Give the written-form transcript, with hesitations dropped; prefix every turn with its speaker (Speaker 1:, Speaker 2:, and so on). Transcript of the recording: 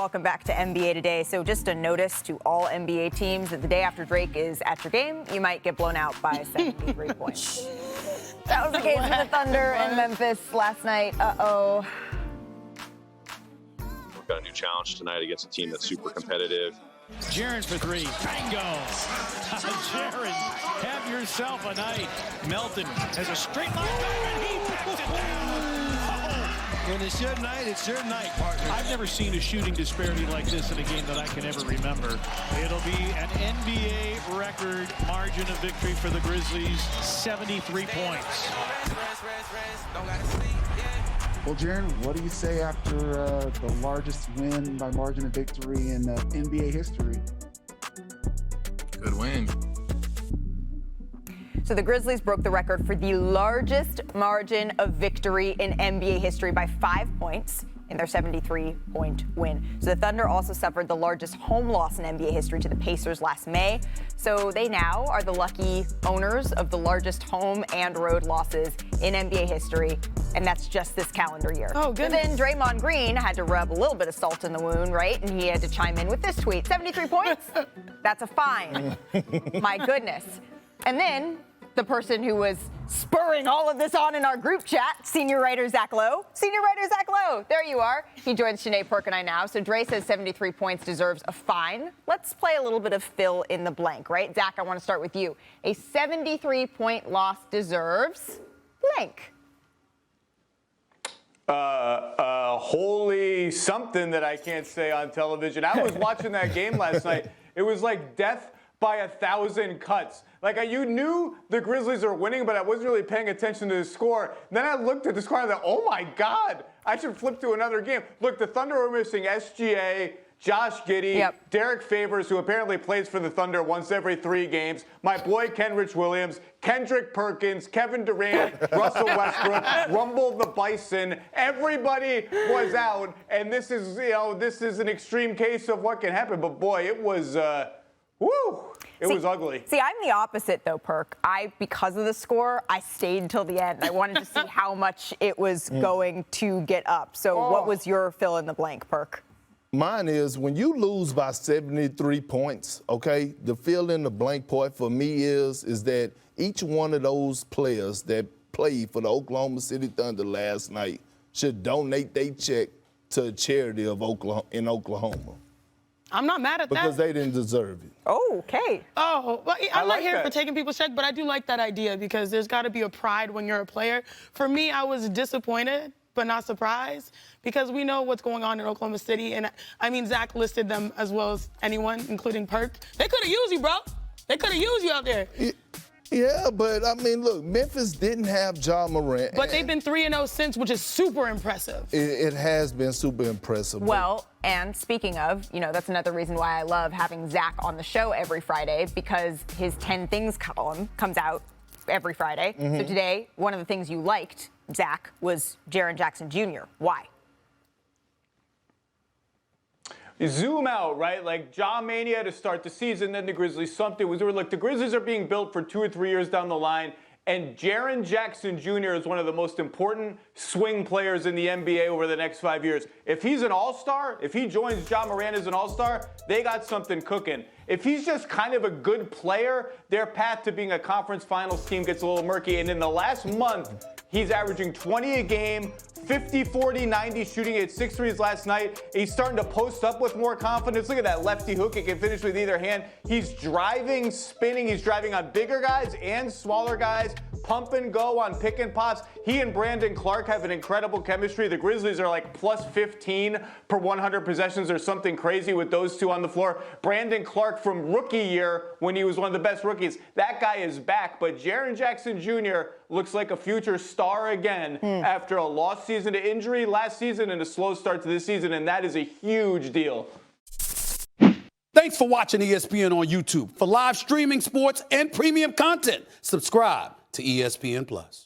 Speaker 1: Welcome back to NBA Today. So just a notice to all NBA teams that the day after Drake is at your game, you might get blown out by 73 points. That was the case for the Thunder in Memphis last night. Uh-oh.
Speaker 2: We've got a new challenge tonight against a team that's super competitive.
Speaker 3: Jaren for three. Bingo. Jaren, have yourself a night. Melton has a straight line back, and he backs it down. When it's your night, it's your night, partner. I've never seen a shooting disparity like this in a game that I can ever remember. It'll be an NBA record margin of victory for the Grizzlies, 73 points.
Speaker 4: Well, Jaren, what do you say after the largest win by margin of victory in NBA history?
Speaker 5: Good win.
Speaker 1: So the Grizzlies broke the record for the largest margin of victory in NBA history by 5 points in their 73-point win. So the Thunder also suffered the largest home loss in NBA history to the Pacers last May. So they now are the lucky owners of the largest home and road losses in NBA history, and that's just this calendar year.
Speaker 6: Oh, goodness.
Speaker 1: So then Draymond Green had to rub a little bit of salt in the wound, right? And he had to chime in with this tweet: 73 points? That's a fine. My goodness. And then the person who was spurring all of this on in our group chat, senior writer Zach Lowe. Senior writer Zach Lowe, there you are. He joins Chiney, Perk, and I now. So Dre says 73 points deserves a fine. Let's play a little bit of fill in the blank, right? Zach, I want to start with you. A 73-point loss deserves blank.
Speaker 7: Holy something that I can't say on television. I was watching that game last night. It was like death by 1,000 cuts. Like, you knew the Grizzlies are winning, but I wasn't really paying attention to the score. Then I looked at the score and I thought, oh my God, I should flip to another game. Look, the Thunder were missing SGA, Josh Giddey, Derek Favors, who apparently plays for the Thunder once every 3 games, my boy Kendrick Williams, Kendrick Perkins, Kevin Durant, Russell Westbrook, Rumble the Bison. Everybody was out, and this is an extreme case of what can happen. But boy, it was It was ugly.
Speaker 1: See, I'm the opposite, though, Perk. Because of the score, I stayed until the end. I wanted to see how much it was going to get up. So what was your fill in the blank, Perk?
Speaker 8: Mine is when you lose by 73 points, okay, the fill in the blank part for me is that each one of those players that played for the Oklahoma City Thunder last night should donate their check to a charity of Oklahoma.
Speaker 6: I'm not mad at that.
Speaker 8: Because they didn't deserve it.
Speaker 1: Oh, okay.
Speaker 6: Oh, well, I'm not here for taking people's check, but I do like that idea because there's got to be a pride when you're a player. For me, I was disappointed, but not surprised, because we know what's going on in Oklahoma City. And, I mean, Zach listed them as well as anyone, including Perk. They could have used you, bro. They could have used you out there.
Speaker 8: Yeah, but, I mean, look, Memphis didn't have Ja Morant.
Speaker 6: But they've been 3-0 since, which is super impressive.
Speaker 8: It has been super impressive.
Speaker 1: Well, and speaking of, that's another reason why I love having Zach on the show every Friday, because his 10 Things column comes out every Friday. Mm-hmm. So today, one of the things you liked, Zach, was Jaren Jackson Jr. Why?
Speaker 7: You zoom out, right? Like Ja Mania to start the season, then the Grizzlies something was like the Grizzlies are being built for 2 or 3 years down the line, and Jaren Jackson Jr. is one of the most important swing players in the NBA over the next 5 years. If he's an all-star, if he joins Ja Morant as an all-star, they got something cooking. If he's just kind of a good player, their path to being a conference finals team gets a little murky. And in the last month, he's averaging 20 a game, 50, 40, 90, shooting at 6 threes last night. He's starting to post up with more confidence. Look at that lefty hook. He can finish with either hand. He's driving, spinning. He's driving on bigger guys and smaller guys. Pump and go on pick and pops. He and Brandon Clark have an incredible chemistry. The Grizzlies are like plus 15 per 100 possessions or something crazy with those two on the floor. Brandon Clark from rookie year when he was one of the best rookies. That guy is back, but Jaren Jackson Jr. looks like a future star again after a lost season to injury last season and a slow start to this season, and that is a huge deal.
Speaker 9: Thanks for watching ESPN on YouTube. For live streaming, sports, and premium content, subscribe to ESPN+.